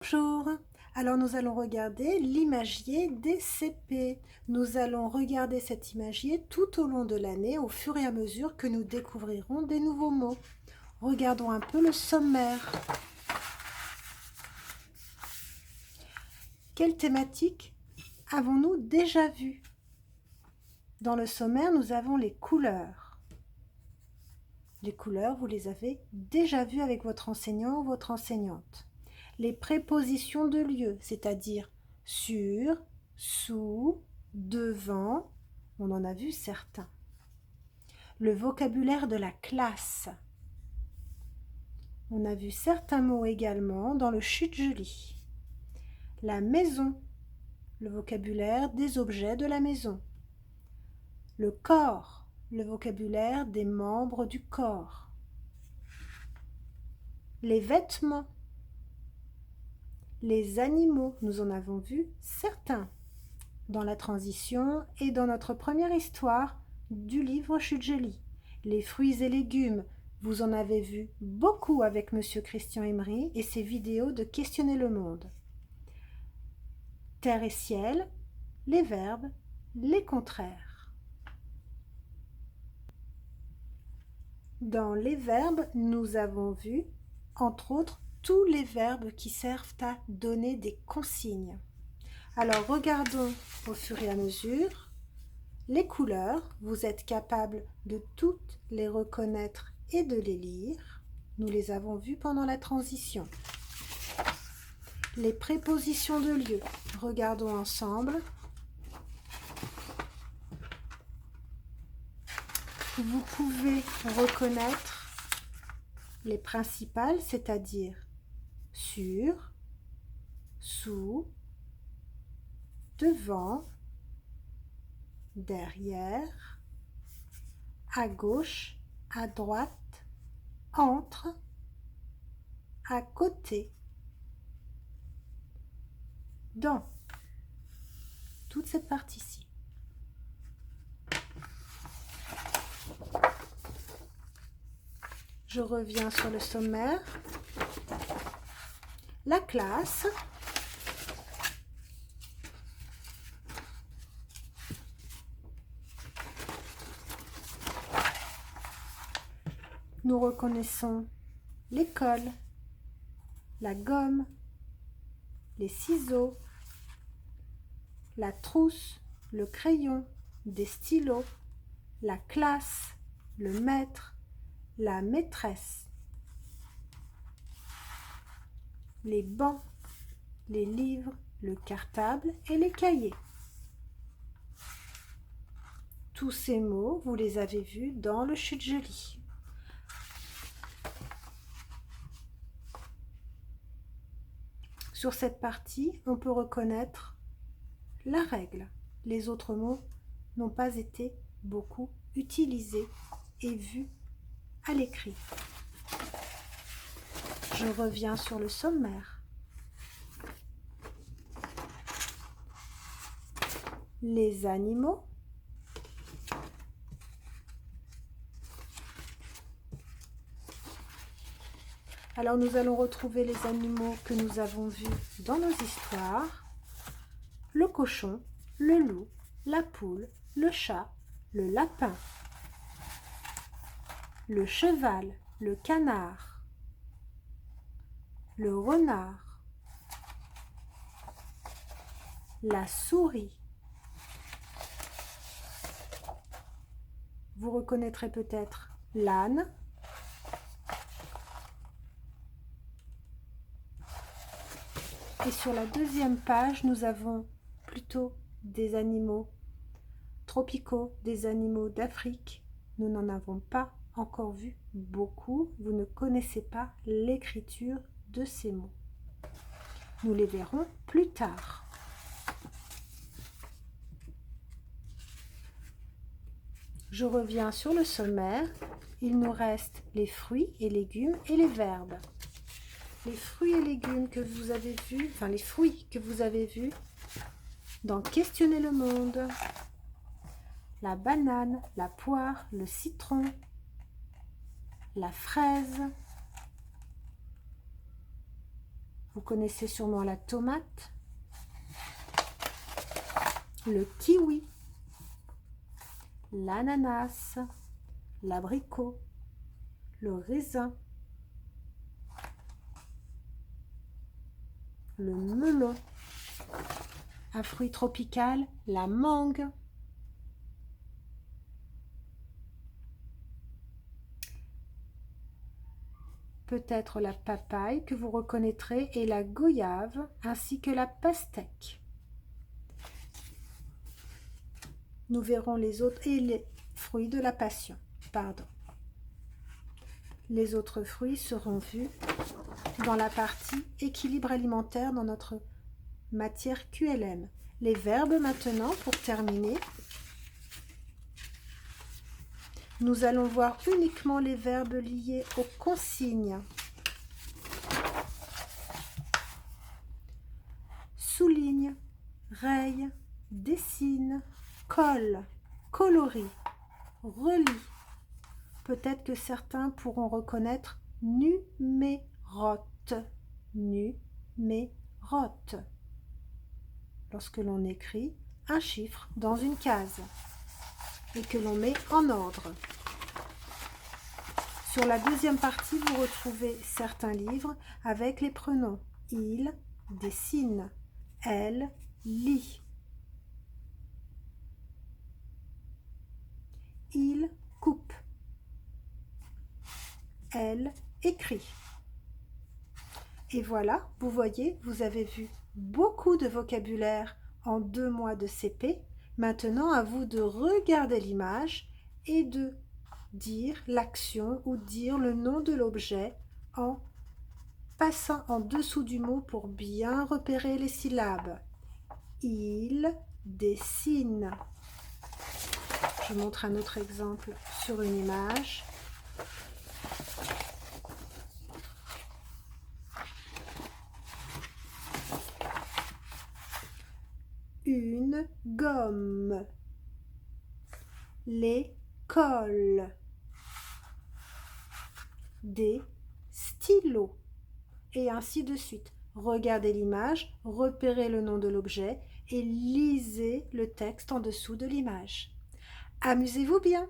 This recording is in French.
Bonjour, alors nous allons regarder l'imagier des CP. Nous allons regarder cet imagier tout au long de l'année au fur et à mesure que nous découvrirons des nouveaux mots. Regardons un peu le sommaire. Quelle thématique avons-nous déjà vue? Dans le sommaire, nous avons les couleurs. Les couleurs, vous les avez déjà vues avec votre enseignant ou votre enseignante. Les prépositions de lieu, c'est-à-dire sur, sous, devant, on en a vu certains. Le vocabulaire de la classe. On a vu certains mots également dans le chute joli. La maison, le vocabulaire des objets de la maison. Le corps, le vocabulaire des membres du corps. Les vêtements. Les animaux, nous en avons vu certains dans la transition et dans notre première histoire du livre Chute jolie. Les fruits et légumes, vous en avez vu beaucoup avec Monsieur Christian Emery et ses vidéos de Questionner le monde. Terre et ciel, les verbes, les contraires. Dans les verbes, nous avons vu, entre autres, tous les verbes qui servent à donner des consignes. Alors regardons au fur et à mesure les couleurs. Vous êtes capable de toutes les reconnaître et de les lire. Nous les avons vues pendant la transition. Les prépositions de lieu. Regardons ensemble. Vous pouvez reconnaître les principales, c'est-à-dire sur, sous, devant, derrière, à gauche, à droite, entre, à côté, dans, toute cette partie-ci. Je reviens sur le sommaire. La classe. Nous reconnaissons l'école, la gomme, les ciseaux, la trousse, le crayon, des stylos, la classe, le maître, la maîtresse, les bancs, les livres, le cartable et les cahiers. Tous ces mots, vous les avez vus dans le chute jolie. Sur cette partie, on peut reconnaître la règle. Les autres mots n'ont pas été beaucoup utilisés et vus à l'écrit. Je reviens sur le sommaire. Les animaux. Alors nous allons retrouver les animaux que nous avons vus dans nos histoires. Le cochon, le loup, la poule, le chat, le lapin, le cheval, le canard, le renard, la souris. Vous reconnaîtrez peut-être l'âne, et sur la deuxième page, nous avons plutôt des animaux tropicaux, des animaux d'Afrique. Nous n'en avons pas encore vu beaucoup. Vous ne connaissez pas l'écriture de ces mots. Nous les verrons plus tard. Je reviens sur le sommaire. Il nous reste les fruits et légumes et les verbes. Les fruits et légumes que vous avez vus, enfin les fruits que vous avez vus dans Questionner le monde. La banane, la poire, le citron, la fraise, Vous connaissez sûrement la tomate, le kiwi, l'ananas, l'abricot, le raisin, le melon, un fruit tropical, la mangue, peut-être la papaye que vous reconnaîtrez et la goyave ainsi que la pastèque. Nous verrons les autres et les fruits de la passion. Pardon. Les autres fruits seront vus dans la partie équilibre alimentaire dans notre matière QLM. Les verbes maintenant pour terminer. Nous allons voir uniquement les verbes liés aux consignes. Souligne, raye, dessine, colle, colorie, relie. Peut-être que certains pourront reconnaître numérote, numérote. Lorsque l'on écrit un chiffre dans une case et que l'on met en ordre. Sur la deuxième partie, vous retrouvez certains livres avec les pronoms. Il dessine, elle lit. Il coupe. Elle écrit. Et voilà, vous voyez, vous avez vu beaucoup de vocabulaire en 2 mois de CP. Maintenant, à vous de regarder l'image et de dire l'action ou dire le nom de l'objet en passant en dessous du mot pour bien repérer les syllabes. Il dessine. Je montre un autre exemple sur une image. Une gomme. L'école. Des stylos. Et ainsi de suite. Regardez l'image, repérez le nom de l'objet et lisez le texte en dessous de l'image. Amusez-vous bien!